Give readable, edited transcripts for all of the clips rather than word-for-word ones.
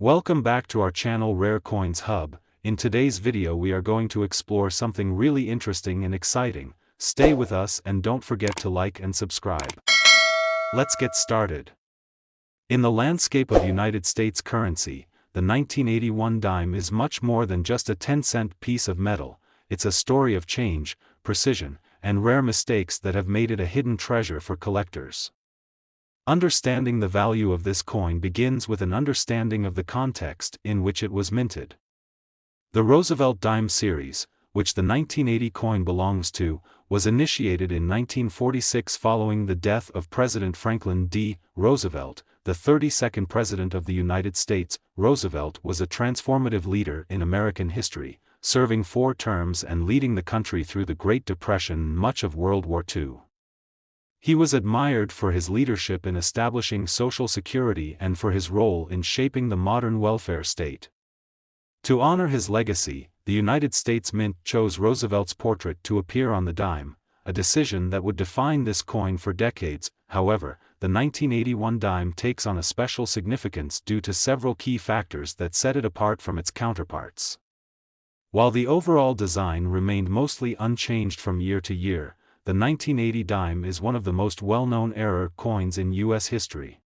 Welcome back to our channel Rare Coins Hub. In today's video we are going to explore something really interesting and exciting. Stay with us and don't forget to like and subscribe. Let's get started. In the landscape of United States currency, the 1981 dime is much more than just a 10-cent piece of metal. It's a story of change, precision, and rare mistakes that have made it a hidden treasure for collectors. Understanding the value of this coin begins with an understanding of the context in which it was minted. The Roosevelt Dime series, which the 1980 coin belongs to, was initiated in 1946 following the death of President Franklin D. Roosevelt, the 32nd President of the United States. Roosevelt was a transformative leader in American history, serving 4 terms and leading the country through the Great Depression and much of World War II. He was admired for his leadership in establishing Social Security and for his role in shaping the modern welfare state. To honor his legacy, the United States Mint chose Roosevelt's portrait to appear on the dime, a decision that would define this coin for decades. However, the 1981 dime takes on a special significance due to several key factors that set it apart from its counterparts. While the overall design remained mostly unchanged from year to year, the 1980 dime is one of the most well-known error coins in U.S. history.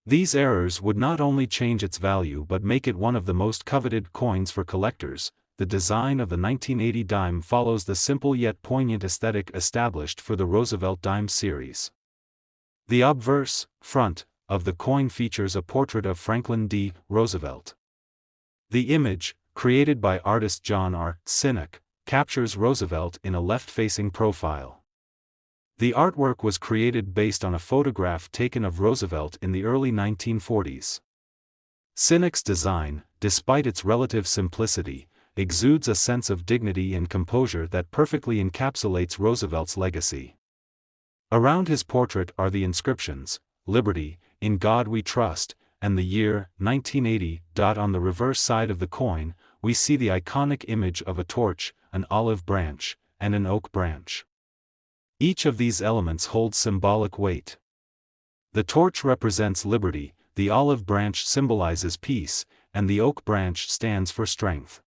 These errors would not only change its value but make it one of the most coveted coins for collectors. The design of the 1980 dime follows the simple yet poignant aesthetic established for the Roosevelt Dime series. The obverse, front, of the coin features a portrait of Franklin D. Roosevelt. The image, created by artist John R. Sinek, captures Roosevelt in a left-facing profile. The artwork was created based on a photograph taken of Roosevelt in the early 1940s. Sinek's design, despite its relative simplicity, exudes a sense of dignity and composure that perfectly encapsulates Roosevelt's legacy. Around his portrait are the inscriptions, "Liberty, in God We Trust," and the year, 1980. On the reverse side of the coin, we see the iconic image of a torch, an olive branch, and an oak branch. Each of these elements holds symbolic weight. The torch represents liberty, the olive branch symbolizes peace, and the oak branch stands for strength.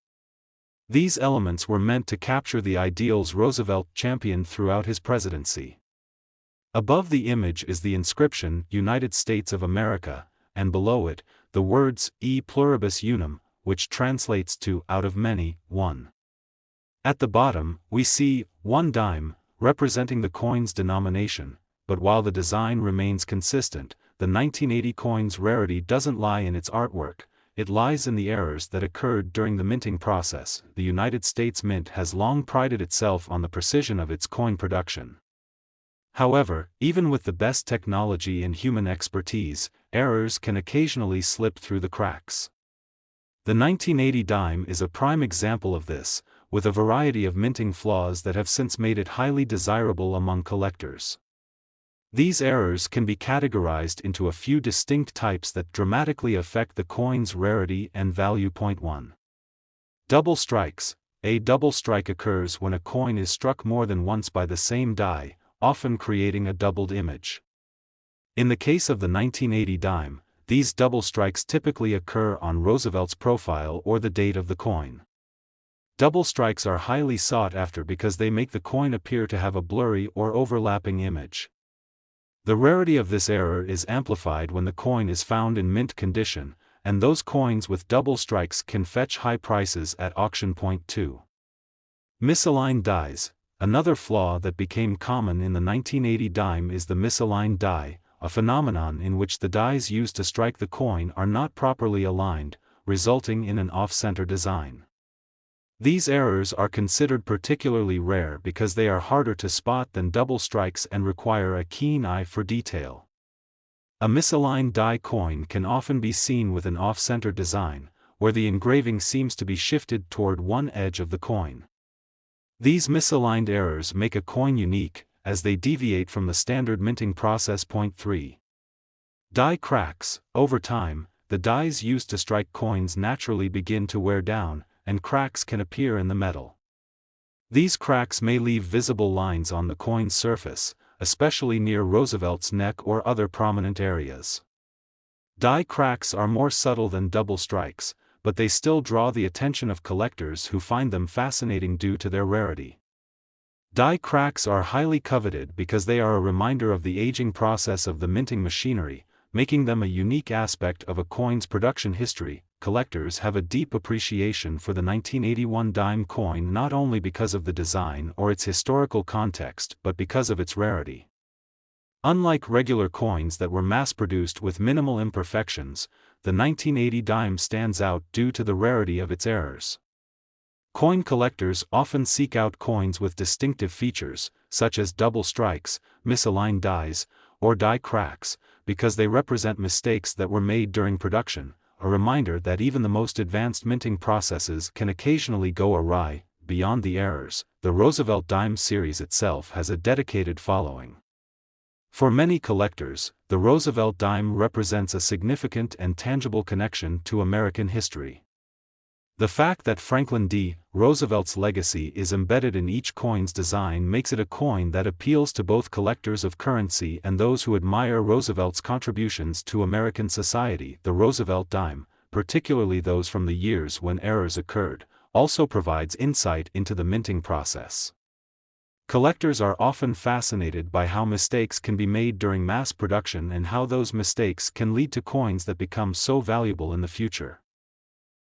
These elements were meant to capture the ideals Roosevelt championed throughout his presidency. Above the image is the inscription, "United States of America," and below it, the words, "E pluribus unum," which translates to "out of many, one." At the bottom, we see, "1 dime," representing the coin's denomination, but while the design remains consistent, the 1980 coin's rarity doesn't lie in its artwork, it lies in the errors that occurred during the minting process. The United States Mint has long prided itself on the precision of its coin production. However, even with the best technology and human expertise, errors can occasionally slip through the cracks. The 1980 dime is a prime example of this, with a variety of minting flaws that have since made it highly desirable among collectors. These errors can be categorized into a few distinct types that dramatically affect the coin's rarity and value. 1. Double strikes. A double strike occurs when a coin is struck more than once by the same die, often creating a doubled image. In the case of the 1980 dime, these double strikes typically occur on Roosevelt's profile or the date of the coin. Double strikes are highly sought after because they make the coin appear to have a blurry or overlapping image. The rarity of this error is amplified when the coin is found in mint condition, and those coins with double strikes can fetch high prices at auction. 2. Misaligned dies. Another flaw that became common in the 1980 dime is the misaligned die, a phenomenon in which the dies used to strike the coin are not properly aligned, resulting in an off-center design. These errors are considered particularly rare because they are harder to spot than double strikes and require a keen eye for detail. A misaligned die coin can often be seen with an off-center design, where the engraving seems to be shifted toward one edge of the coin. These misaligned errors make a coin unique, as they deviate from the standard minting process. 3. Die cracks. Over time, the dies used to strike coins naturally begin to wear down, and cracks can appear in the metal. These cracks may leave visible lines on the coin's surface, especially near Roosevelt's neck or other prominent areas. Die cracks are more subtle than double strikes, but they still draw the attention of collectors who find them fascinating due to their rarity. Die cracks are highly coveted because they are a reminder of the aging process of the minting machinery, making them a unique aspect of a coin's production history. Collectors have a deep appreciation for the 1981 dime coin not only because of the design or its historical context but because of its rarity. Unlike regular coins that were mass-produced with minimal imperfections, the 1980 dime stands out due to the rarity of its errors. Coin collectors often seek out coins with distinctive features, such as double strikes, misaligned dies, or die cracks, because they represent mistakes that were made during production, a reminder that even the most advanced minting processes can occasionally go awry. Beyond the errors, the Roosevelt Dimes series itself has a dedicated following. For many collectors, the Roosevelt Dime represents a significant and tangible connection to American history. The fact that Franklin D. Roosevelt's legacy is embedded in each coin's design makes it a coin that appeals to both collectors of currency and those who admire Roosevelt's contributions to American society. The Roosevelt Dime, particularly those from the years when errors occurred, also provides insight into the minting process. Collectors are often fascinated by how mistakes can be made during mass production and how those mistakes can lead to coins that become so valuable in the future.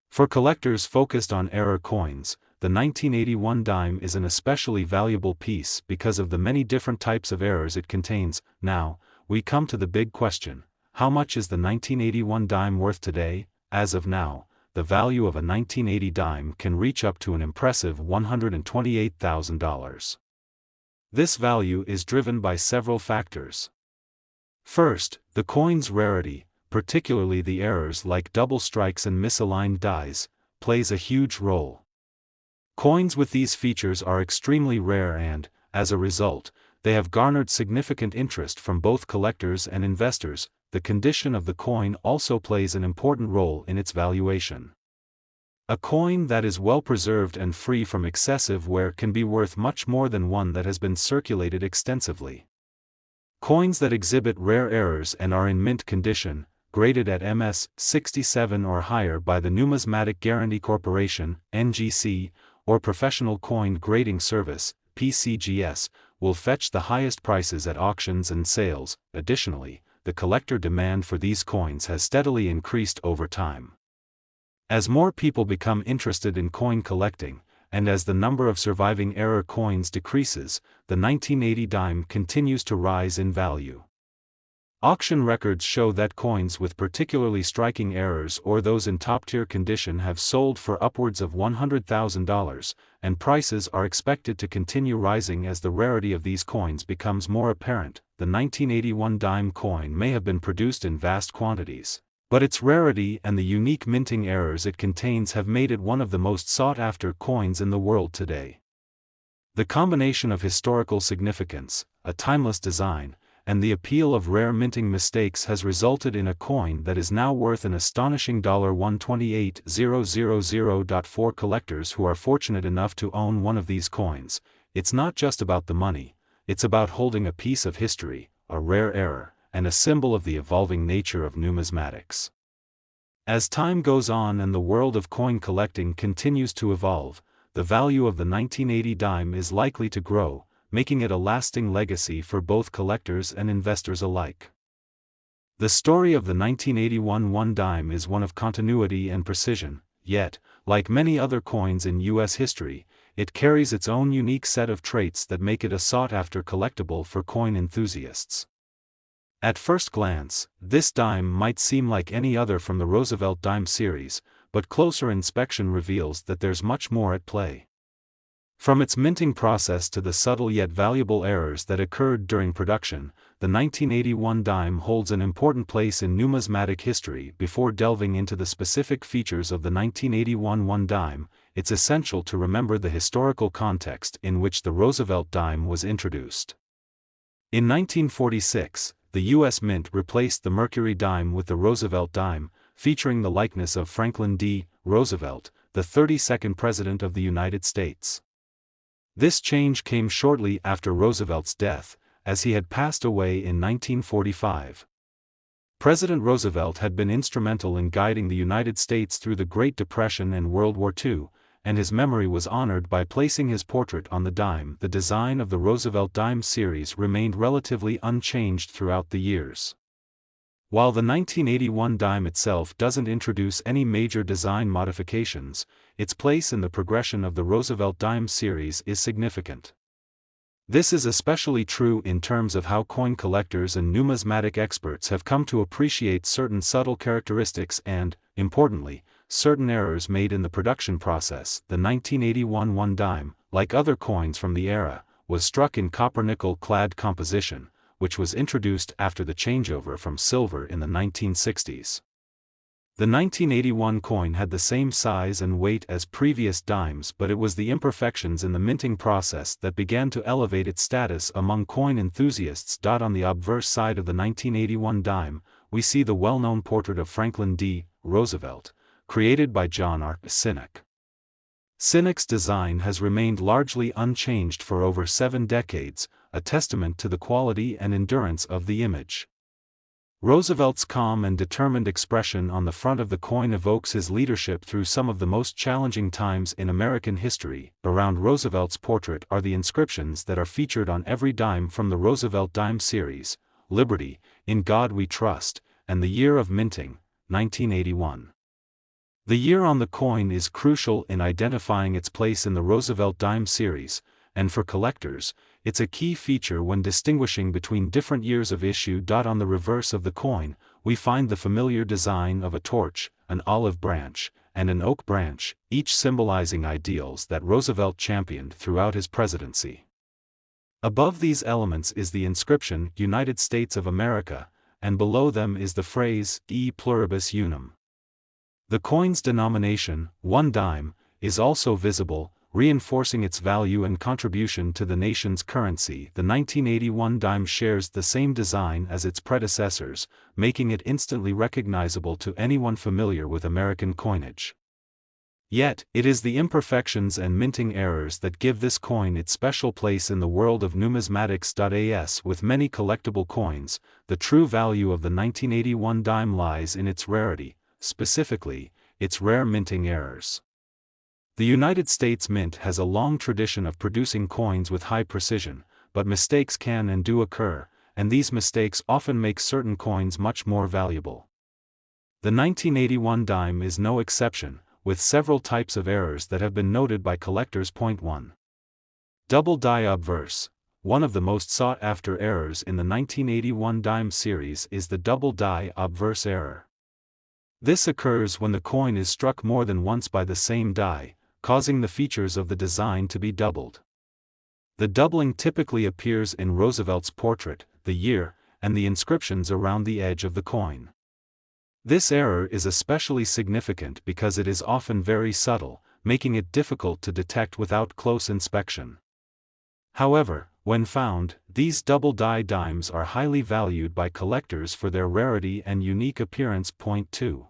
For collectors focused on error coins, the 1981 dime is an especially valuable piece because of the many different types of errors it contains. Now, we come to the big question: how much is the 1981 dime worth today? As of now, the value of a 1980 dime can reach up to an impressive $128,000. This value is driven by several factors. First, the coin's rarity, particularly the errors like double strikes and misaligned dies, plays a huge role. Coins with these features are extremely rare and, as a result, they have garnered significant interest from both collectors and investors. The condition of the coin also plays an important role in its valuation. A coin that is well preserved and free from excessive wear can be worth much more than one that has been circulated extensively. Coins that exhibit rare errors and are in mint condition, graded at MS 67 or higher by the Numismatic Guarantee Corporation (NGC), or Professional Coin Grading Service (PCGS), will fetch the highest prices at auctions and sales. Additionally, the collector demand for these coins has steadily increased over time. As more people become interested in coin collecting, and as the number of surviving error coins decreases, the 1980 dime continues to rise in value. Auction records show that coins with particularly striking errors or those in top-tier condition have sold for upwards of $100,000, and prices are expected to continue rising as the rarity of these coins becomes more apparent. The 1981 dime coin may have been produced in vast quantities, but its rarity and the unique minting errors it contains have made it one of the most sought-after coins in the world today. The combination of historical significance, a timeless design, and the appeal of rare minting mistakes has resulted in a coin that is now worth an astonishing $128,000. For collectors who are fortunate enough to own one of these coins, it's not just about the money, it's about holding a piece of history, a rare error, and a symbol of the evolving nature of numismatics. As time goes on and the world of coin collecting continues to evolve, the value of the 1980 dime is likely to grow, making it a lasting legacy for both collectors and investors alike. The story of the 1981 one dime is one of continuity and precision, yet, like many other coins in U.S. history, it carries its own unique set of traits that make it a sought-after collectible for coin enthusiasts. At first glance, this dime might seem like any other from the Roosevelt Dime series, but closer inspection reveals that there's much more at play. From its minting process to the subtle yet valuable errors that occurred during production, the 1981 dime holds an important place in numismatic history. Before delving into the specific features of the 1981 one dime, it's essential to remember the historical context in which the Roosevelt dime was introduced. In 1946, the U.S. Mint replaced the Mercury dime with the Roosevelt dime, featuring the likeness of Franklin D. Roosevelt, the 32nd President of the United States. This change came shortly after Roosevelt's death, as he had passed away in 1945. President Roosevelt had been instrumental in guiding the United States through the Great Depression and World War II, and his memory was honored by placing his portrait on the dime. The design of the Roosevelt Dimes series remained relatively unchanged throughout the years. While the 1981 dime itself doesn't introduce any major design modifications, its place in the progression of the Roosevelt Dimes series is significant. This is especially true in terms of how coin collectors and numismatic experts have come to appreciate certain subtle characteristics and, importantly, certain errors made in the production process. The 1981 one dime, like other coins from the era, was struck in copper-nickel clad composition, which was introduced after the changeover from silver in the 1960s. The 1981 coin had the same size and weight as previous dimes, but it was the imperfections in the minting process that began to elevate its status among coin enthusiasts. On the obverse side of the 1981 dime, we see the well-known portrait of Franklin D. Roosevelt, created by John R. Sinek. Sinek's design has remained largely unchanged for over 7 decades, a testament to the quality and endurance of the image. Roosevelt's calm and determined expression on the front of the coin evokes his leadership through some of the most challenging times in American history. Around Roosevelt's portrait are the inscriptions that are featured on every dime from the Roosevelt Dime series: Liberty, In God We Trust, and the year of minting, 1981. The year on the coin is crucial in identifying its place in the Roosevelt Dime series, and for collectors, it's a key feature when distinguishing between different years of issue. On the reverse of the coin, we find the familiar design of a torch, an olive branch, and an oak branch, each symbolizing ideals that Roosevelt championed throughout his presidency. Above these elements is the inscription, United States of America, and below them is the phrase, E pluribus unum. The coin's denomination, 1 dime, is also visible, reinforcing its value and contribution to the nation's currency. The 1981 dime shares the same design as its predecessors, making it instantly recognizable to anyone familiar with American coinage. Yet, it is the imperfections and minting errors that give this coin its special place in the world of numismatics. As with many collectible coins, the true value of the 1981 dime lies in its rarity, specifically, its rare minting errors. The United States Mint has a long tradition of producing coins with high precision, but mistakes can and do occur, and these mistakes often make certain coins much more valuable. The 1981 dime is no exception, with several types of errors that have been noted by collectors. 1. Double die obverse. One of the most sought-after errors in the 1981 dime series is the double die obverse error. This occurs when the coin is struck more than once by the same die, causing the features of the design to be doubled. The doubling typically appears in Roosevelt's portrait, the year, and the inscriptions around the edge of the coin. This error is especially significant because it is often very subtle, making it difficult to detect without close inspection. However, when found, these double die dimes are highly valued by collectors for their rarity and unique appearance. 2.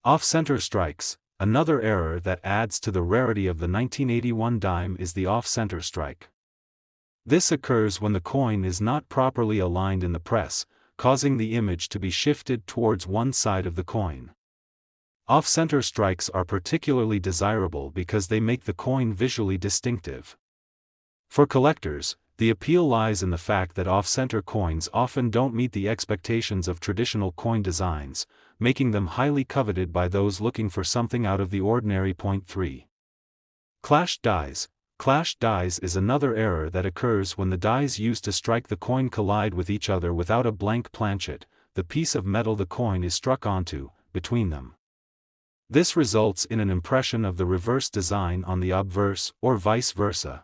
Off-center strikes. Another error that adds to the rarity of the 1981 dime is the off-center strike. This occurs when the coin is not properly aligned in the press, causing the image to be shifted towards one side of the coin. Off-center strikes are particularly desirable because they make the coin visually distinctive. For collectors, the appeal lies in the fact that off-center coins often don't meet the expectations of traditional coin designs, making them highly coveted by those looking for something out of the ordinary. 3. Clashed dies. Clashed dies is another error that occurs when the dies used to strike the coin collide with each other without a blank planchet, the piece of metal the coin is struck onto, between them. This results in an impression of the reverse design on the obverse, or vice versa.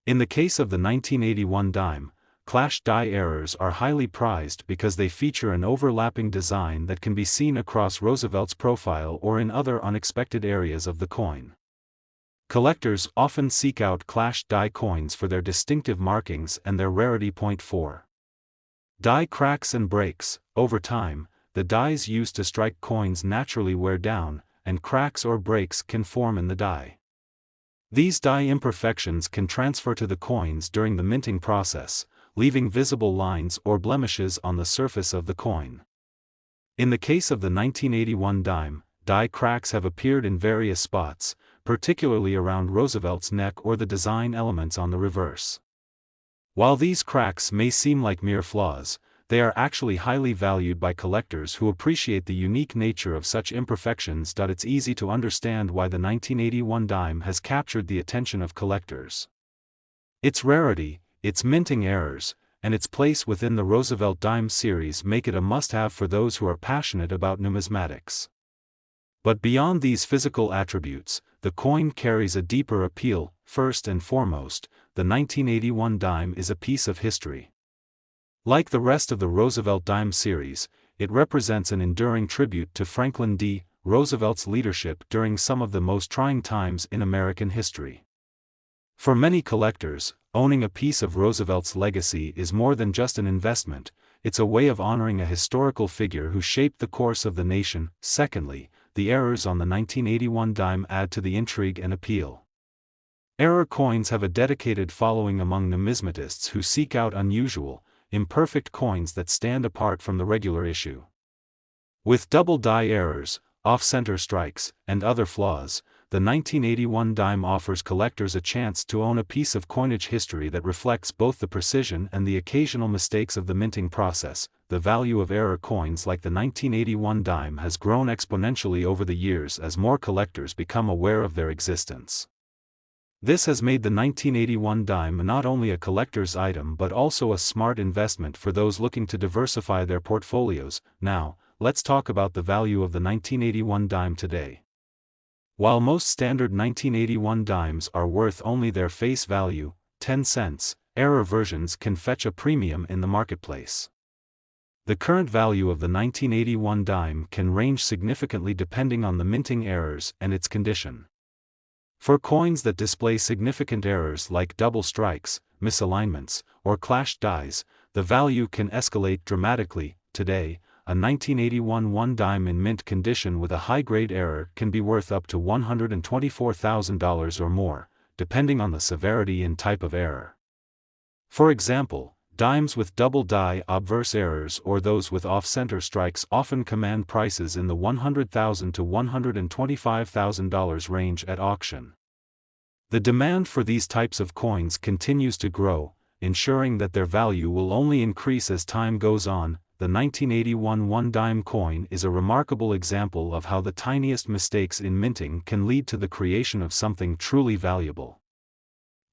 In the case of the 1981 dime, clashed die errors are highly prized because they feature an overlapping design that can be seen across Roosevelt's profile or in other unexpected areas of the coin. Collectors often seek out clashed die coins for their distinctive markings and their rarity. 4. Die cracks and breaks. Over time, the dies used to strike coins naturally wear down, and cracks or breaks can form in the die. These die imperfections can transfer to the coins during the minting process, leaving visible lines or blemishes on the surface of the coin. In the case of the 1981 dime, die cracks have appeared in various spots, particularly around Roosevelt's neck or the design elements on the reverse. While these cracks may seem like mere flaws, they are actually highly valued by collectors who appreciate the unique nature of such imperfections. It's easy to understand why the 1981 dime has captured the attention of collectors. Its rarity, its minting errors, and its place within the Roosevelt Dimes series make it a must-have for those who are passionate about numismatics. But beyond these physical attributes, the coin carries a deeper appeal. First and foremost, the 1981 dime is a piece of history. Like the rest of the Roosevelt Dime series, it represents an enduring tribute to Franklin D. Roosevelt's leadership during some of the most trying times in American history. For many collectors, owning a piece of Roosevelt's legacy is more than just an investment, it's a way of honoring a historical figure who shaped the course of the nation. Secondly, the errors on the 1981 dime add to the intrigue and appeal. Error coins have a dedicated following among numismatists who seek out unusual, imperfect coins that stand apart from the regular issue. With double die errors, off-center strikes, and other flaws, the 1981 dime offers collectors a chance to own a piece of coinage history that reflects both the precision and the occasional mistakes of the minting process. The value of error coins like the 1981 dime has grown exponentially over the years as more collectors become aware of their existence. This has made the 1981 dime not only a collector's item but also a smart investment for those looking to diversify their portfolios. Now, let's talk about the value of the 1981 dime today. While most standard 1981 dimes are worth only their face value, 10 cents, error versions can fetch a premium in the marketplace. The current value of the 1981 dime can range significantly depending on the minting errors and its condition. For coins that display significant errors like double strikes, misalignments, or clashed dies, the value can escalate dramatically. Today, a 1981 one dime in mint condition with a high-grade error can be worth up to $124,000 or more, depending on the severity and type of error. For example, dimes with double die obverse errors or those with off-center strikes often command prices in the $100,000 to $125,000 range at auction. The demand for these types of coins continues to grow, ensuring that their value will only increase as time goes on. The 1981 one dime coin is a remarkable example of how the tiniest mistakes in minting can lead to the creation of something truly valuable.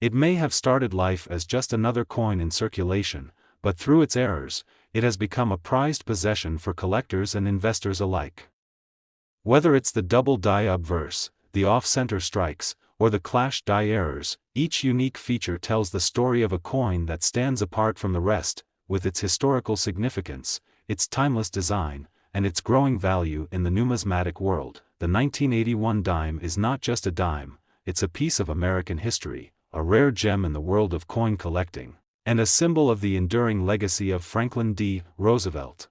It may have started life as just another coin in circulation, but through its errors, it has become a prized possession for collectors and investors alike. Whether it's the double die obverse, the off-center strikes, or the clashed die errors, each unique feature tells the story of a coin that stands apart from the rest. With its historical significance, its timeless design, and its growing value in the numismatic world, the 1981 dime is not just a dime, it's a piece of American history, a rare gem in the world of coin collecting, and a symbol of the enduring legacy of Franklin D. Roosevelt.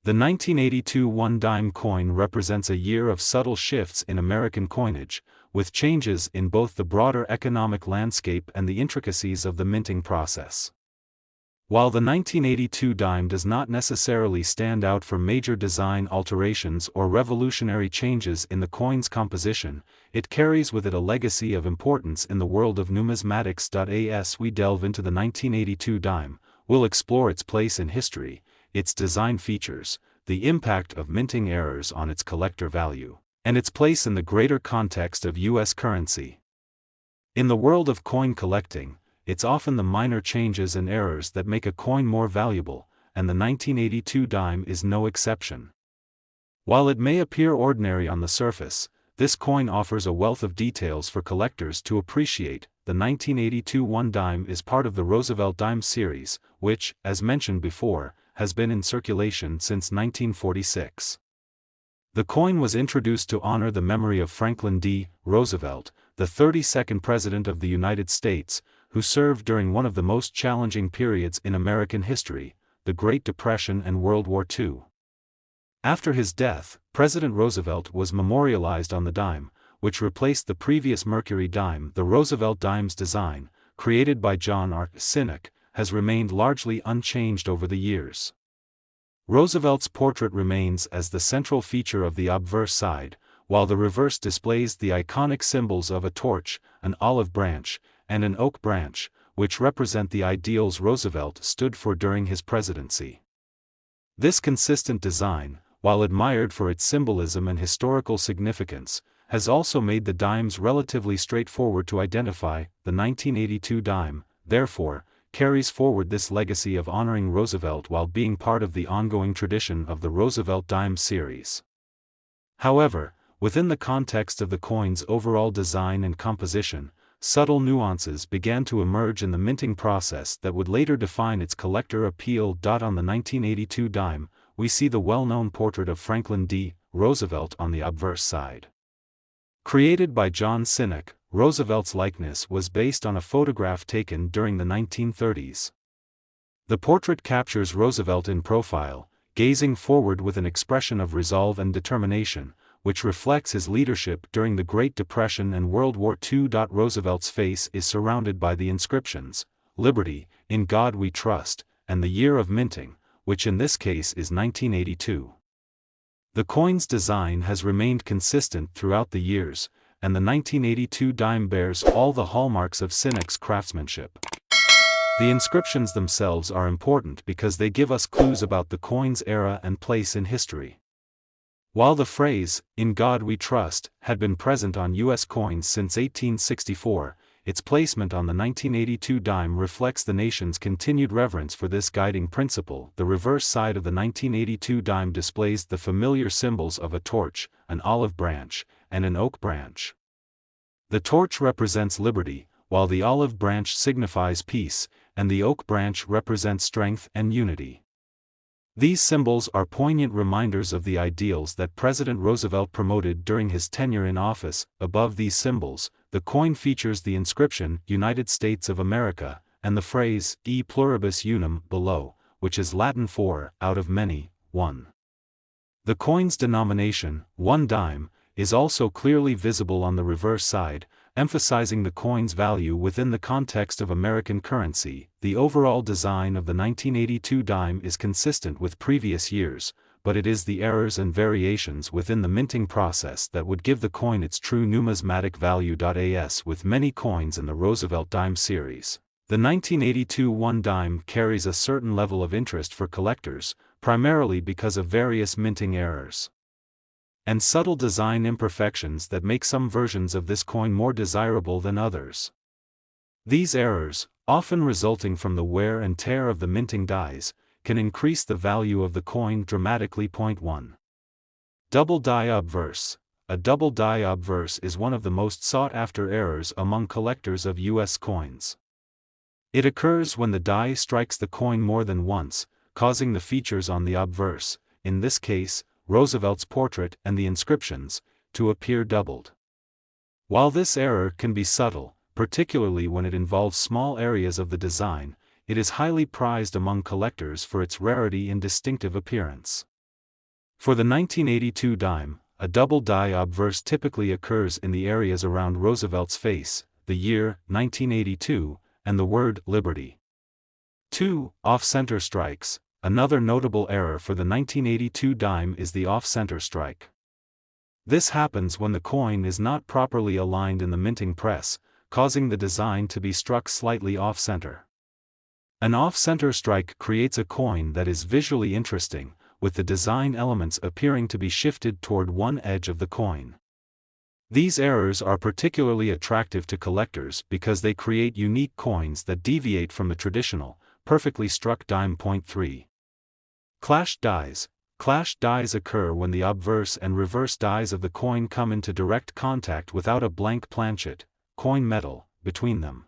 The 1982 one dime coin represents a year of subtle shifts in American coinage, with changes in both the broader economic landscape and the intricacies of the minting process. While the 1982 dime does not necessarily stand out for major design alterations or revolutionary changes in the coin's composition, it carries with it a legacy of importance in the world of numismatics. As we delve into the 1982 dime, we'll explore its place in history, its design features, the impact of minting errors on its collector value, and its place in the greater context of U.S. currency. In the world of coin collecting, it's often the minor changes and errors that make a coin more valuable, and the 1982 dime is no exception. While it may appear ordinary on the surface, this coin offers a wealth of details for collectors to appreciate. The 1982 one dime is part of the Roosevelt Dimes series, which, as mentioned before, has been in circulation since 1946. The coin was introduced to honor the memory of Franklin D. Roosevelt, the 32nd President of the United States, who served during one of the most challenging periods in American history, the Great Depression and World War II. After his death, President Roosevelt was memorialized on the dime, which replaced the previous Mercury dime. The Roosevelt Dimes design, created by John R. Sinek, has remained largely unchanged over the years. Roosevelt's portrait remains as the central feature of the obverse side, while the reverse displays the iconic symbols of a torch, an olive branch, and an oak branch, which represent the ideals Roosevelt stood for during his presidency. This consistent design, while admired for its symbolism and historical significance, has also made the dimes relatively straightforward to identify. The 1982 dime, therefore, carries forward this legacy of honoring Roosevelt while being part of the ongoing tradition of the Roosevelt Dimes series. However, within the context of the coin's overall design and composition, subtle nuances began to emerge in the minting process that would later define its collector appeal. On the 1982 dime, we see the well-known portrait of Franklin D. Roosevelt on the obverse side. Created by John Sinek, Roosevelt's likeness was based on a photograph taken during the 1930s. The portrait captures Roosevelt in profile, gazing forward with an expression of resolve and determination, which reflects his leadership during the Great Depression and World War II. Roosevelt's face is surrounded by the inscriptions, "Liberty, in God We Trust," and the year of minting, which in this case is 1982. The coin's design has remained consistent throughout the years, and the 1982 dime bears all the hallmarks of Sinek's craftsmanship. The inscriptions themselves are important because they give us clues about the coin's era and place in history. While the phrase, "In God We Trust," had been present on U.S. coins since 1864, its placement on the 1982 dime reflects the nation's continued reverence for this guiding principle. The reverse side of the 1982 dime displays the familiar symbols of a torch, an olive branch, and an oak branch. The torch represents liberty, while the olive branch signifies peace, and the oak branch represents strength and unity. These symbols are poignant reminders of the ideals that President Roosevelt promoted during his tenure in office. Above these symbols, the coin features the inscription, "United States of America," and the phrase, "E pluribus unum," below, which is Latin for, "out of many, one." The coin's denomination, 1 dime, is also clearly visible on the reverse side, emphasizing the coin's value within the context of American currency. The overall design of the 1982 dime is consistent with previous years, but it is the errors and variations within the minting process that would give the coin its true numismatic value. As with many coins in the Roosevelt Dime series, the 1982 1 dime carries a certain level of interest for collectors, primarily because of various minting errors and subtle design imperfections that make some versions of this coin more desirable than others. These errors, often resulting from the wear and tear of the minting dies, can increase the value of the coin dramatically. 1. Double die obverse. A double die obverse is one of the most sought-after errors among collectors of U.S. coins. It occurs when the die strikes the coin more than once, causing the features on the obverse, in this case, Roosevelt's portrait and the inscriptions, to appear doubled. While this error can be subtle, particularly when it involves small areas of the design, it is highly prized among collectors for its rarity and distinctive appearance. For the 1982 dime, a double die obverse typically occurs in the areas around Roosevelt's face, the year, 1982, and the word, "Liberty." 2. Off-center strikes. Another notable error for the 1982 dime is the off-center strike. This happens when the coin is not properly aligned in the minting press, causing the design to be struck slightly off-center. An off-center strike creates a coin that is visually interesting, with the design elements appearing to be shifted toward one edge of the coin. These errors are particularly attractive to collectors because they create unique coins that deviate from the traditional, perfectly struck dime. 3. Clashed dies. Clashed dies occur when the obverse and reverse dies of the coin come into direct contact without a blank planchet, coin metal, between them.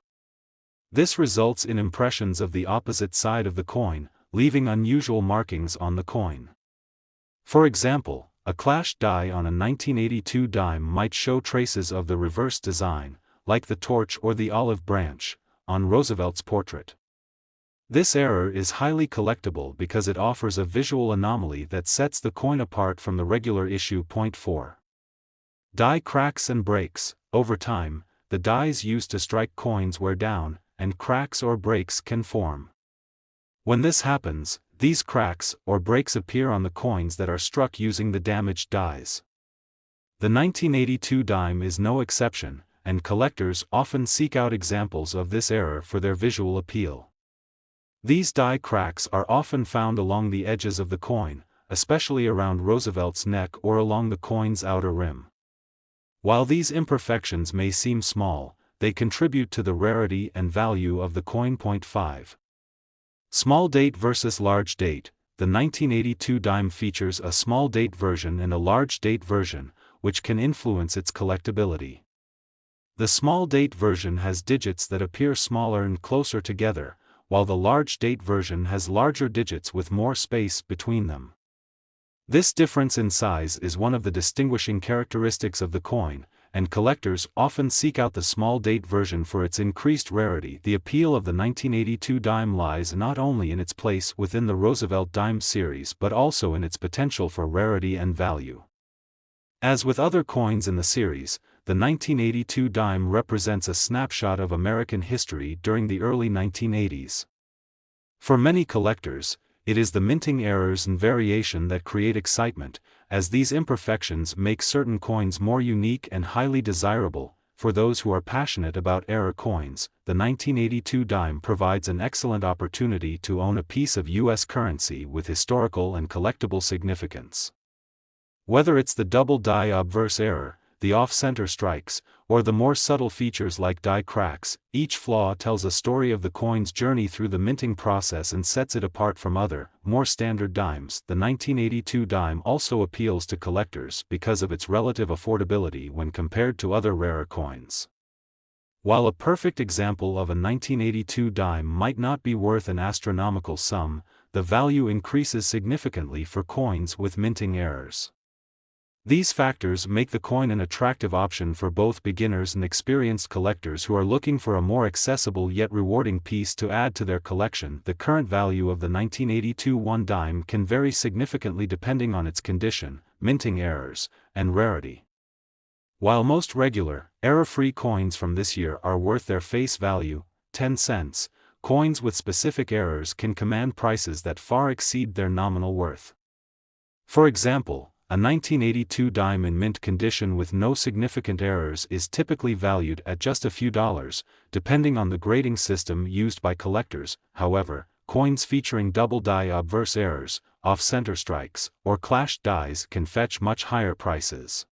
This results in impressions of the opposite side of the coin, leaving unusual markings on the coin. For example, a clashed die on a 1982 dime might show traces of the reverse design, like the torch or the olive branch, on Roosevelt's portrait. This error is highly collectible because it offers a visual anomaly that sets the coin apart from the regular issue. 4. Die cracks and breaks. Over time, the dies used to strike coins wear down, and cracks or breaks can form. When this happens, These cracks or breaks appear on the coins that are struck using the damaged dies. The 1982 dime is no exception, and collectors often seek out examples of this error for their visual appeal. These die cracks are often found along the edges of the coin, especially around Roosevelt's neck or along the coin's outer rim. While these imperfections may seem small, they contribute to the rarity and value of the coin. 5. Small date versus large date. The 1982 dime features a small date version and a large date version, which can influence its collectability. The small date version has digits that appear smaller and closer together, while the large date version has larger digits with more space between them. This difference in size is one of the distinguishing characteristics of the coin, and collectors often seek out the small date version for its increased rarity. The appeal of the 1982 dime lies not only in its place within the Roosevelt Dimes series but also in its potential for rarity and value. As with other coins in the series, the 1982 dime represents a snapshot of American history during the early 1980s. For many collectors, it is the minting errors and variation that create excitement, as these imperfections make certain coins more unique and highly desirable. For those who are passionate about error coins, the 1982 dime provides an excellent opportunity to own a piece of U.S. currency with historical and collectible significance. Whether it's the double die obverse error, the off-center strikes, or the more subtle features like die cracks, each flaw tells a story of the coin's journey through the minting process and sets it apart from other, more standard dimes. The 1982 dime also appeals to collectors because of its relative affordability when compared to other rarer coins. While a perfect example of a 1982 dime might not be worth an astronomical sum, the value increases significantly for coins with minting errors. These factors make the coin an attractive option for both beginners and experienced collectors who are looking for a more accessible yet rewarding piece to add to their collection. The current value of the 1982 1 dime can vary significantly depending on its condition, minting errors, and rarity. While most regular, error-free coins from this year are worth their face value, 10 cents, coins with specific errors can command prices that far exceed their nominal worth. For example, a 1982 dime in mint condition with no significant errors is typically valued at just a few dollars, depending on the grading system used by collectors. However, coins featuring double die obverse errors, off-center strikes, or clashed dies can fetch much higher prices.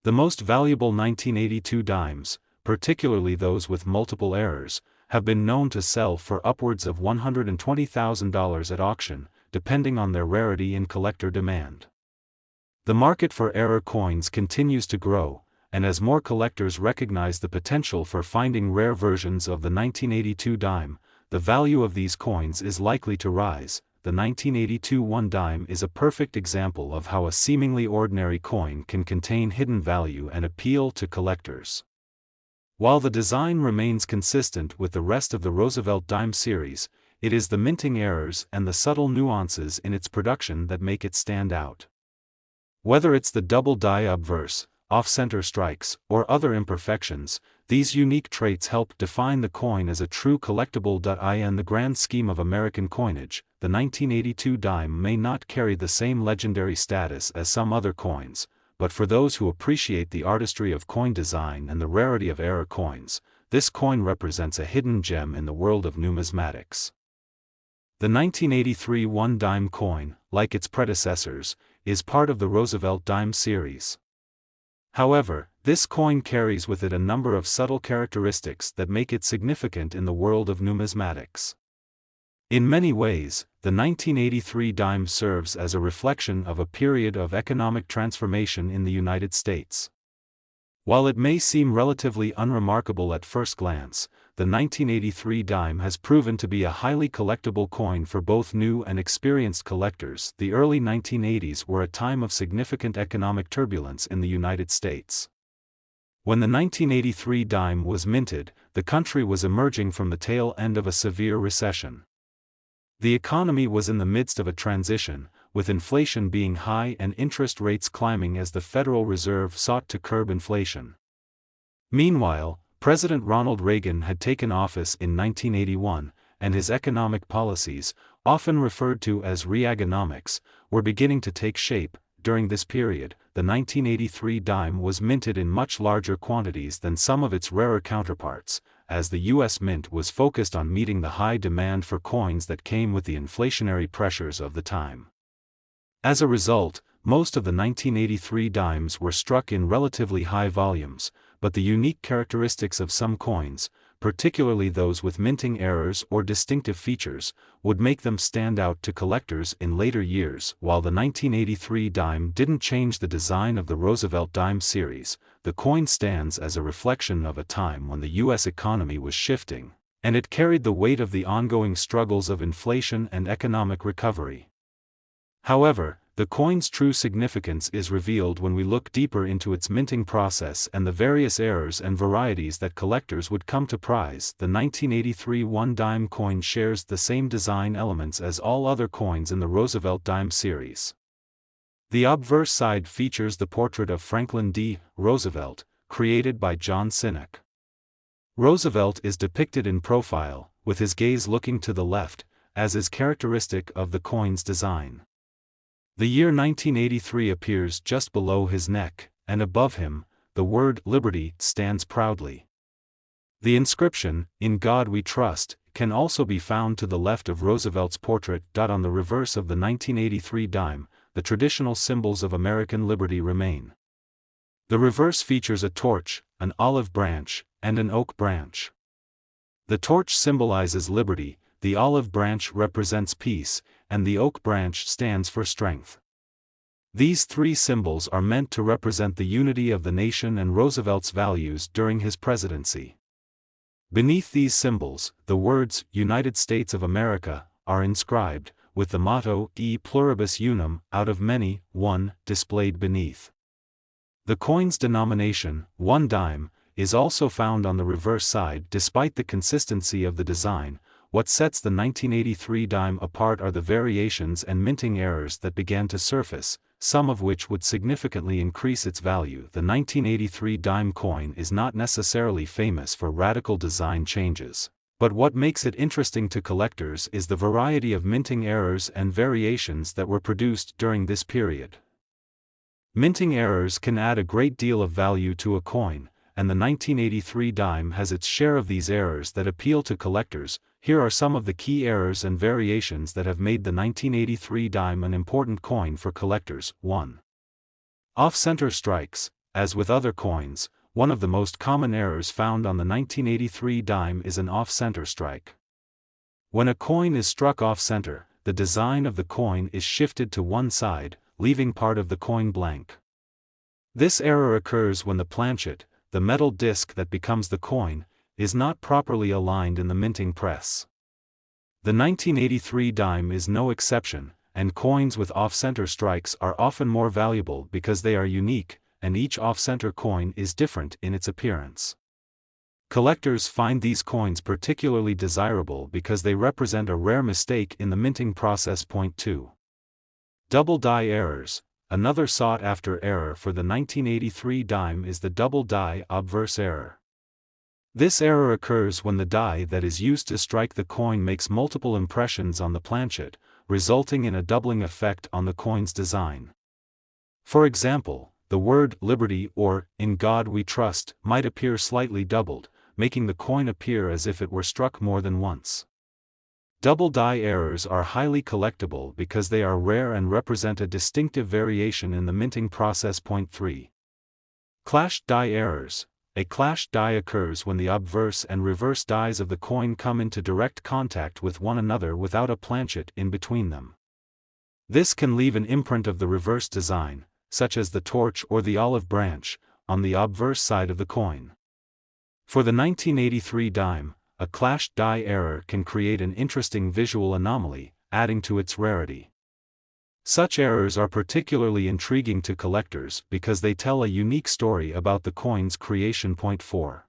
The most valuable 1982 dimes, particularly those with multiple errors, have been known to sell for upwards of $120,000 at auction, depending on their rarity and collector demand. The market for error coins continues to grow, and as more collectors recognize the potential for finding rare versions of the 1982 dime, the value of these coins is likely to rise. The 1982 1 dime is a perfect example of how a seemingly ordinary coin can contain hidden value and appeal to collectors. While the design remains consistent with the rest of the Roosevelt Dime series, it is the minting errors and the subtle nuances in its production that make it stand out. Whether it's the double die obverse, off-center strikes, or other imperfections, these unique traits help define the coin as a true collectible. In the grand scheme of American coinage, the 1982 dime may not carry the same legendary status as some other coins, but for those who appreciate the artistry of coin design and the rarity of error coins, this coin represents a hidden gem in the world of numismatics. The 1983 1 dime coin, like its predecessors, is part of the Roosevelt Dime series. However, this coin carries with it a number of subtle characteristics that make it significant in the world of numismatics. In many ways, the 1983 dime serves as a reflection of a period of economic transformation in the United States. While it may seem relatively unremarkable at first glance, the 1983 dime has proven to be a highly collectible coin for both new and experienced collectors. The early 1980s were a time of significant economic turbulence in the United States. When the 1983 dime was minted, the country was emerging from the tail end of a severe recession. The economy was in the midst of a transition, with inflation being high and interest rates climbing as the Federal Reserve sought to curb inflation. Meanwhile, President Ronald Reagan had taken office in 1981, and his economic policies, often referred to as reaganomics, were beginning to take shape. During this period, the 1983 dime was minted in much larger quantities than some of its rarer counterparts, as the U.S. Mint was focused on meeting the high demand for coins that came with the inflationary pressures of the time. As a result, most of the 1983 dimes were struck in relatively high volumes, but the unique characteristics of some coins, particularly those with minting errors or distinctive features, would make them stand out to collectors in later years. While the 1983 dime didn't change the design of the Roosevelt Dime series, the coin stands as a reflection of a time when the U.S. economy was shifting, and it carried the weight of the ongoing struggles of inflation and economic recovery. However, the coin's true significance is revealed when we look deeper into its minting process and the various errors and varieties that collectors would come to prize. The 1983 1-dime coin shares the same design elements as all other coins in the Roosevelt Dime series. The obverse side features the portrait of Franklin D. Roosevelt, created by John Sinek. Roosevelt is depicted in profile, with his gaze looking to the left, as is characteristic of the coin's design. The year 1983 appears just below his neck, and above him, the word Liberty stands proudly. The inscription, "In God We Trust," can also be found to the left of Roosevelt's portrait. On the reverse of the 1983 dime, the traditional symbols of American liberty remain. The reverse features a torch, an olive branch, and an oak branch. The torch symbolizes liberty, the olive branch represents peace, and the oak branch stands for strength. These three symbols are meant to represent the unity of the nation and Roosevelt's values during his presidency. Beneath these symbols, the words "United States of America" are inscribed, with the motto "E pluribus unum," out of many, one, displayed beneath. The coin's denomination, 1 dime, is also found on the reverse side. Despite the consistency of the design, what sets the 1983 dime apart are the variations and minting errors that began to surface, some of which would significantly increase its value. The 1983 dime coin is not necessarily famous for radical design changes, but what makes it interesting to collectors is the variety of minting errors and variations that were produced during this period. Minting errors can add a great deal of value to a coin, and the 1983 dime has its share of these errors that appeal to collectors. Here are some of the key errors and variations that have made the 1983 dime an important coin for collectors. 1. Off-center strikes. As with other coins, one of the most common errors found on the 1983 dime is an off-center strike. When a coin is struck off-center, the design of the coin is shifted to one side, leaving part of the coin blank. This error occurs when the planchet, the metal disc that becomes the coin, is not properly aligned in the minting press. The 1983 dime is no exception, and coins with off-center strikes are often more valuable because they are unique, and each off-center coin is different in its appearance. Collectors find these coins particularly desirable because they represent a rare mistake in the minting process. 2. Double die errors. Another sought-after error for the 1983 dime is the double die obverse error. This error occurs when the die that is used to strike the coin makes multiple impressions on the planchet, resulting in a doubling effect on the coin's design. For example, the word "Liberty" or "In God We Trust" might appear slightly doubled, making the coin appear as if it were struck more than once. Double die errors are highly collectible because they are rare and represent a distinctive variation in the minting process. 3. Clashed die errors. A clashed die occurs when the obverse and reverse dies of the coin come into direct contact with one another without a planchet in between them. This can leave an imprint of the reverse design, such as the torch or the olive branch, on the obverse side of the coin. For the 1983 dime, a clashed die error can create an interesting visual anomaly, adding to its rarity. Such errors are particularly intriguing to collectors because they tell a unique story about the coin's creation. 4.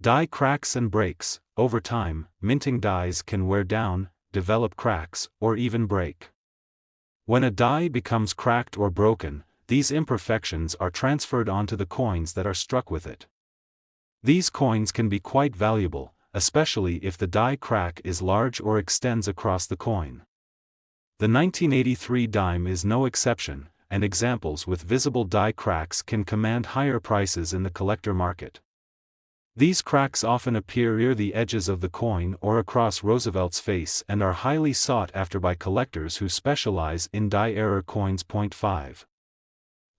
Die cracks and breaks. Over time, minting dies can wear down, develop cracks, or even break. When a die becomes cracked or broken, these imperfections are transferred onto the coins that are struck with it. These coins can be quite valuable, especially if the die crack is large or extends across the coin. The 1983 dime is no exception, and examples with visible die cracks can command higher prices in the collector market. These cracks often appear near the edges of the coin or across Roosevelt's face and are highly sought after by collectors who specialize in die-error coins. 5.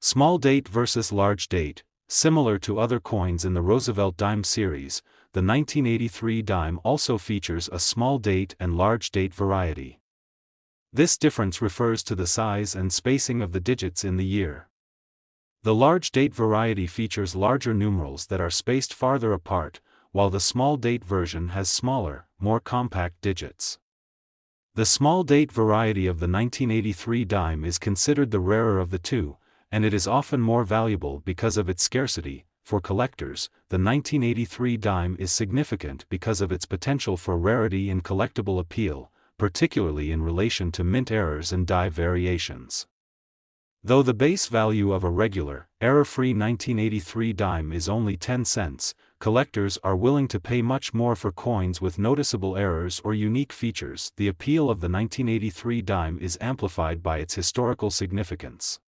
Small date versus large date. Similar to other coins in the Roosevelt Dime series, the 1983 dime also features a small date and large date variety. This difference refers to the size and spacing of the digits in the year. The large date variety features larger numerals that are spaced farther apart, while the small date version has smaller, more compact digits. The small date variety of the 1983 dime is considered the rarer of the two, and it is often more valuable because of its scarcity. For collectors, the 1983 dime is significant because of its potential for rarity and collectible appeal, particularly in relation to mint errors and die variations. Though the base value of a regular, error-free 1983 dime is only 10 cents, collectors are willing to pay much more for coins with noticeable errors or unique features. The appeal of the 1983 dime is amplified by its historical significance.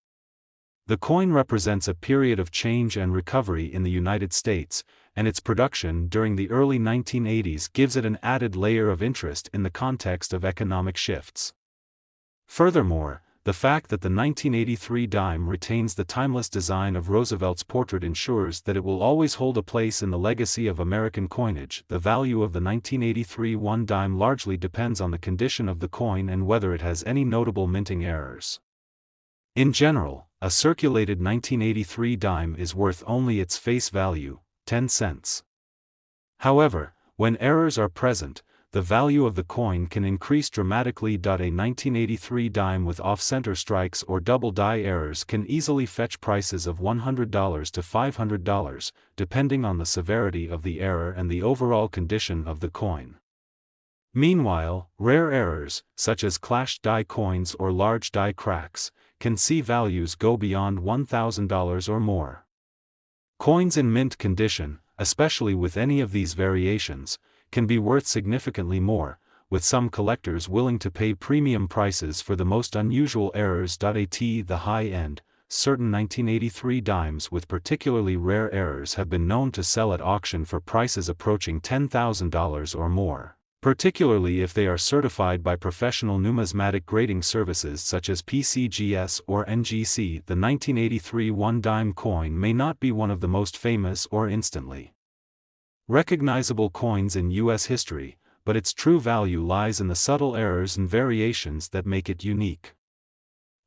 The coin represents a period of change and recovery in the United States, and its production during the early 1980s gives it an added layer of interest in the context of economic shifts. Furthermore, the fact that the 1983 dime retains the timeless design of Roosevelt's portrait ensures that it will always hold a place in the legacy of American coinage. The value of the 1983 one dime largely depends on the condition of the coin and whether it has any notable minting errors. In general, a circulated 1983 dime is worth only its face value, 10 cents. However, when errors are present, the value of the coin can increase dramatically. A 1983 dime with off-center strikes or double die errors can easily fetch prices of $100 to $500, depending on the severity of the error and the overall condition of the coin. Meanwhile, rare errors, such as clashed die coins or large die cracks, can see values go beyond $1,000 or more. Coins in mint condition, especially with any of these variations, can be worth significantly more, with some collectors willing to pay premium prices for the most unusual errors. At the high end, certain 1983 dimes with particularly rare errors have been known to sell at auction for prices approaching $10,000 or more, particularly if they are certified by professional numismatic grading services such as PCGS or NGC. The 1983 one dime coin may not be one of the most famous or instantly recognizable coins in U.S. history, but its true value lies in the subtle errors and variations that make it unique.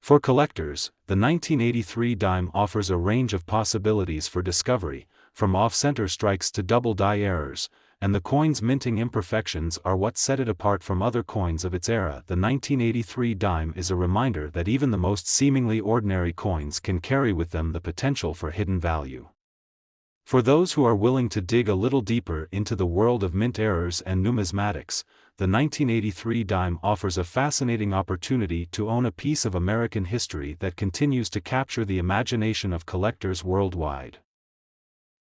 For collectors, the 1983 dime offers a range of possibilities for discovery, from off-center strikes to double die errors, and the coin's minting imperfections are what set it apart from other coins of its era. The 1983 dime is a reminder that even the most seemingly ordinary coins can carry with them the potential for hidden value. For those who are willing to dig a little deeper into the world of mint errors and numismatics, the 1983 dime offers a fascinating opportunity to own a piece of American history that continues to capture the imagination of collectors worldwide.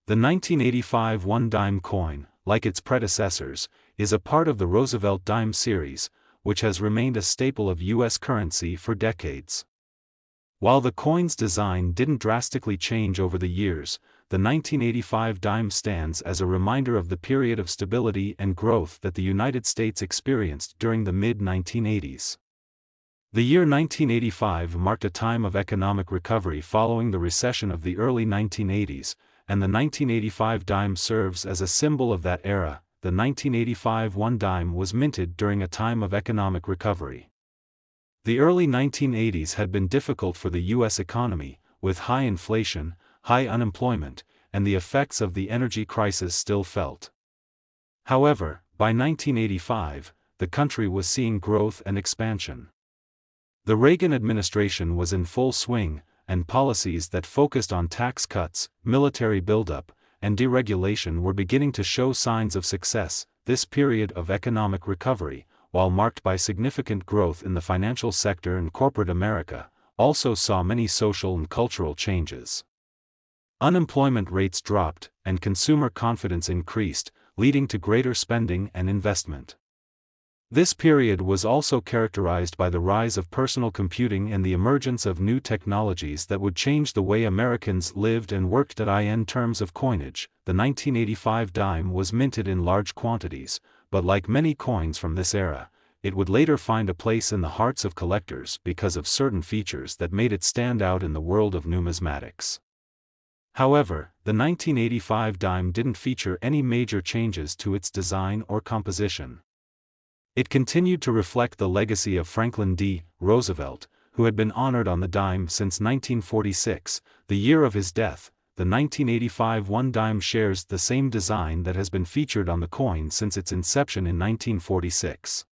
The 1985 one dime coin, like its predecessors, is a part of the Roosevelt Dime series, which has remained a staple of U.S. currency for decades. While the coin's design didn't drastically change over the years, the 1985 dime stands as a reminder of the period of stability and growth that the United States experienced during the mid-1980s. The year 1985 marked a time of economic recovery following the recession of the early 1980s, and the 1985 dime serves as a symbol of that era. The 1985 one dime was minted during a time of economic recovery. The early 1980s had been difficult for the U.S. economy, with high inflation, high unemployment, and the effects of the energy crisis still felt. However, by 1985, the country was seeing growth and expansion. The Reagan administration was in full swing, and policies that focused on tax cuts, military buildup, and deregulation were beginning to show signs of success. This period of economic recovery, while marked by significant growth in the financial sector and corporate America, also saw many social and cultural changes. Unemployment rates dropped, and consumer confidence increased, leading to greater spending and investment. This period was also characterized by the rise of personal computing and the emergence of new technologies that would change the way Americans lived and worked. In terms of coinage, the 1985 dime was minted in large quantities, but like many coins from this era, it would later find a place in the hearts of collectors because of certain features that made it stand out in the world of numismatics. However, the 1985 dime didn't feature any major changes to its design or composition. It continued to reflect the legacy of Franklin D. Roosevelt, who had been honored on the dime since 1946, the year of his death. The 1985 one dime shares the same design that has been featured on the coin since its inception in 1946.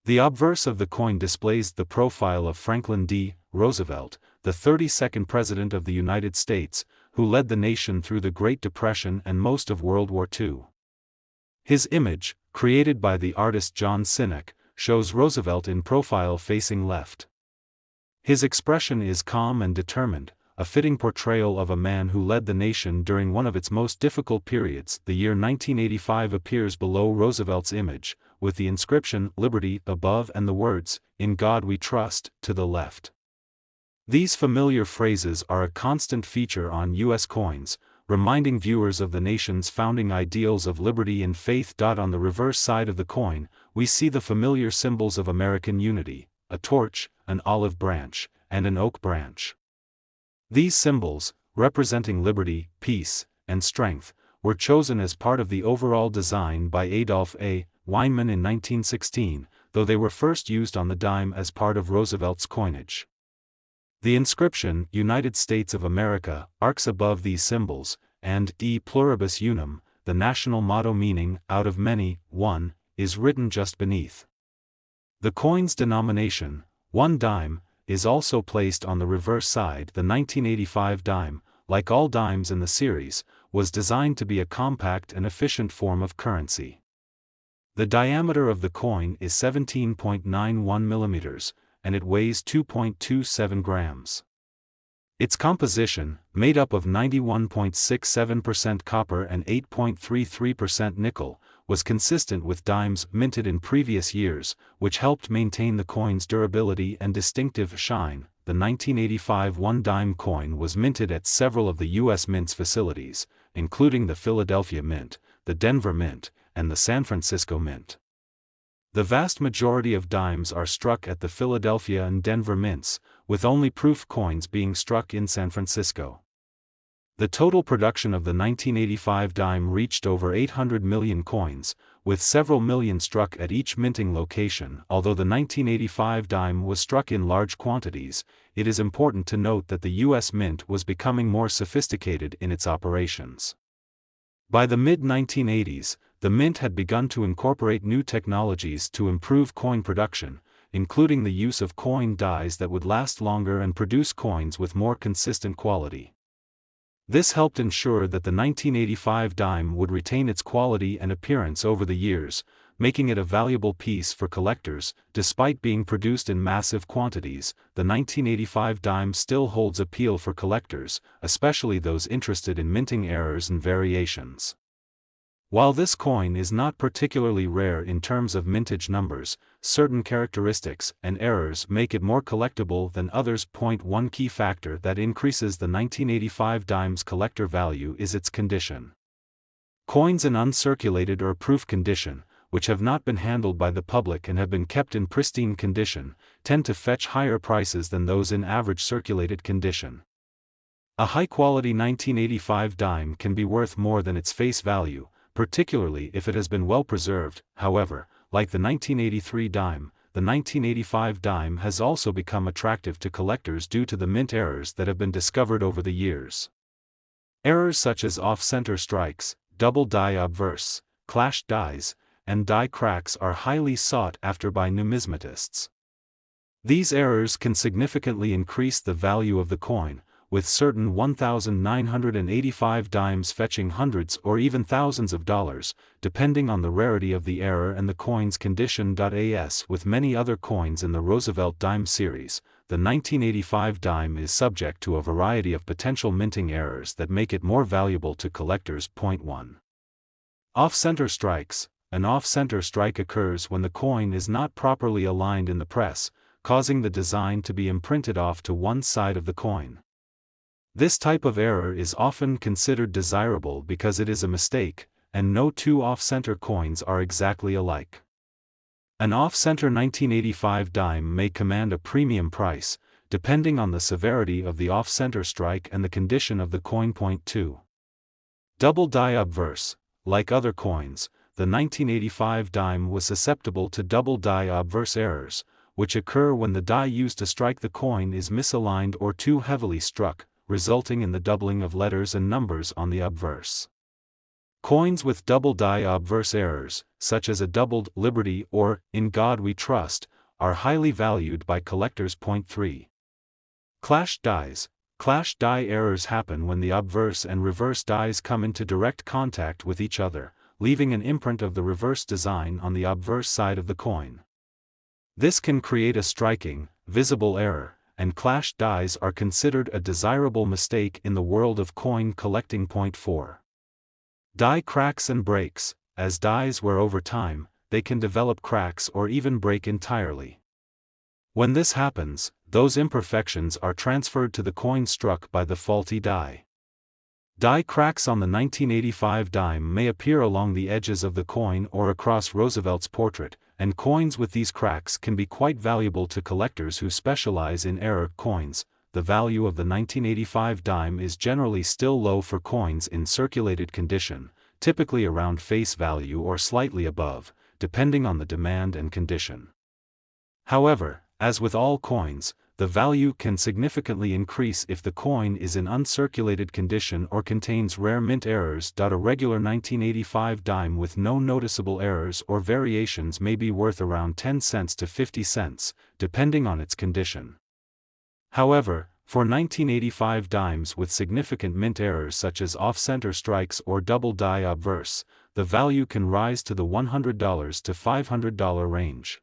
The obverse of the coin displays the profile of Franklin D. Roosevelt, the 32nd President of the United States, who led the nation through the Great Depression and most of World War II. His image, created by the artist John Sinek, shows Roosevelt in profile facing left. His expression is calm and determined, a fitting portrayal of a man who led the nation during one of its most difficult periods. The year 1985 appears below Roosevelt's image, with the inscription "Liberty" above and the words "In God We Trust" to the left. These familiar phrases are a constant feature on U.S. coins, reminding viewers of the nation's founding ideals of liberty and faith. On the reverse side of the coin, we see the familiar symbols of American unity: a torch, an olive branch, and an oak branch. These symbols, representing liberty, peace, and strength, were chosen as part of the overall design by Adolph A. Weinman in 1916, though they were first used on the dime as part of Roosevelt's coinage. The inscription, "United States of America," arcs above these symbols, and "E pluribus unum," the national motto meaning, "out of many, one," is written just beneath. The coin's denomination, 1 dime, is also placed on the reverse side. The 1985 dime, like all dimes in the series, was designed to be a compact and efficient form of currency. The diameter of the coin is 17.91 millimeters, and it weighs 2.27 grams. Its composition, made up of 91.67% copper and 8.33% nickel, was consistent with dimes minted in previous years, which helped maintain the coin's durability and distinctive shine. The 1985 one dime coin was minted at several of the U.S. Mint's facilities, including the Philadelphia Mint, the Denver Mint, and the San Francisco Mint. The vast majority of dimes are struck at the Philadelphia and Denver Mints, with only proof coins being struck in San Francisco. The total production of the 1985 dime reached over 800 million coins, with several million struck at each minting location. Although the 1985 dime was struck in large quantities, it is important to note that the U.S. Mint was becoming more sophisticated in its operations. By the mid-1980s, the Mint had begun to incorporate new technologies to improve coin production, including the use of coin dies that would last longer and produce coins with more consistent quality. This helped ensure that the 1985 dime would retain its quality and appearance over the years, making it a valuable piece for collectors. Despite being produced in massive quantities, the 1985 dime still holds appeal for collectors, especially those interested in minting errors and variations. While this coin is not particularly rare in terms of mintage numbers, certain characteristics and errors make it more collectible than others. One key factor that increases the 1985 dime's collector value is its condition. Coins in uncirculated or proof condition, which have not been handled by the public and have been kept in pristine condition, tend to fetch higher prices than those in average circulated condition. A high-quality 1985 dime can be worth more than its face value, particularly if it has been well preserved. However, like the 1983 dime, the 1985 dime has also become attractive to collectors due to the mint errors that have been discovered over the years. Errors such as off-center strikes, double die obverse, clashed dies, and die cracks are highly sought after by numismatists. These errors can significantly increase the value of the coin, with certain 1,985 dimes fetching hundreds or even thousands of dollars, depending on the rarity of the error and the coin's condition. As with many other coins in the Roosevelt Dime series, the 1985 dime is subject to a variety of potential minting errors that make it more valuable to collectors. 1. Off-center strikes. An off-center strike occurs when the coin is not properly aligned in the press, causing the design to be imprinted off to one side of the coin. This type of error is often considered desirable because it is a mistake, and no two off-center coins are exactly alike. An off-center 1985 dime may command a premium price, depending on the severity of the off-center strike and the condition of the coin. Point 2. Double die obverse. Like other coins, the 1985 dime was susceptible to double die obverse errors, which occur when the die used to strike the coin is misaligned or too heavily struck, resulting in the doubling of letters and numbers on the obverse. Coins with double die obverse errors, such as a doubled Liberty or In God We Trust, are highly valued by collectors. Point 3. Clash dies. Clash die errors happen when the obverse and reverse dies come into direct contact with each other, leaving an imprint of the reverse design on the obverse side of the coin. This can create a striking, visible error, and clash dies are considered a desirable mistake in the world of coin collecting. Point 4. Die cracks and breaks. As dies wear over time, they can develop cracks or even break entirely. When this happens, those imperfections are transferred to the coin struck by the faulty die. Die cracks on the 1985 dime may appear along the edges of the coin or across Roosevelt's portrait, and coins with these cracks can be quite valuable to collectors who specialize in error coins. The value of the 1985 dime is generally still low for coins in circulated condition, typically around face value or slightly above, depending on the demand and condition. However, as with all coins, the value can significantly increase if the coin is in uncirculated condition or contains rare mint errors. A regular 1985 dime with no noticeable errors or variations may be worth around 10 cents to 50 cents, depending on its condition. However, for 1985 dimes with significant mint errors such as off-center strikes or double die obverse, the value can rise to the $100 to $500 range.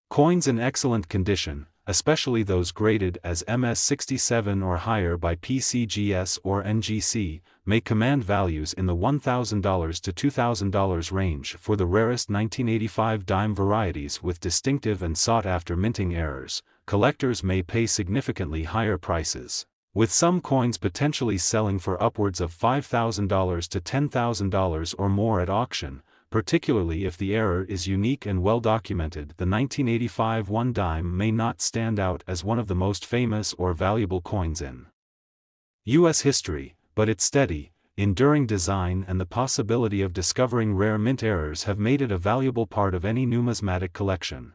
Coins in excellent condition, especially those graded as MS67 or higher by PCGS or NGC, may command values in the $1,000 to $2,000 range for the rarest 1985 dime varieties with distinctive and sought-after minting errors. Collectors may pay significantly higher prices, with some coins potentially selling for upwards of $5,000 to $10,000 or more at auction, particularly if the error is unique and well documented. The 1985 1 dime may not stand out as one of the most famous or valuable coins in U.S. history, but its steady, enduring design and the possibility of discovering rare mint errors have made it a valuable part of any numismatic collection.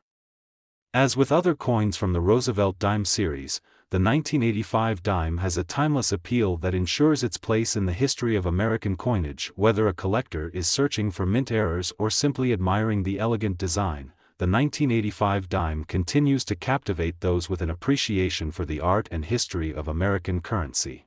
As with other coins from the Roosevelt Dime series, the 1985 dime has a timeless appeal that ensures its place in the history of American coinage. Whether a collector is searching for mint errors or simply admiring the elegant design, the 1985 dime continues to captivate those with an appreciation for the art and history of American currency.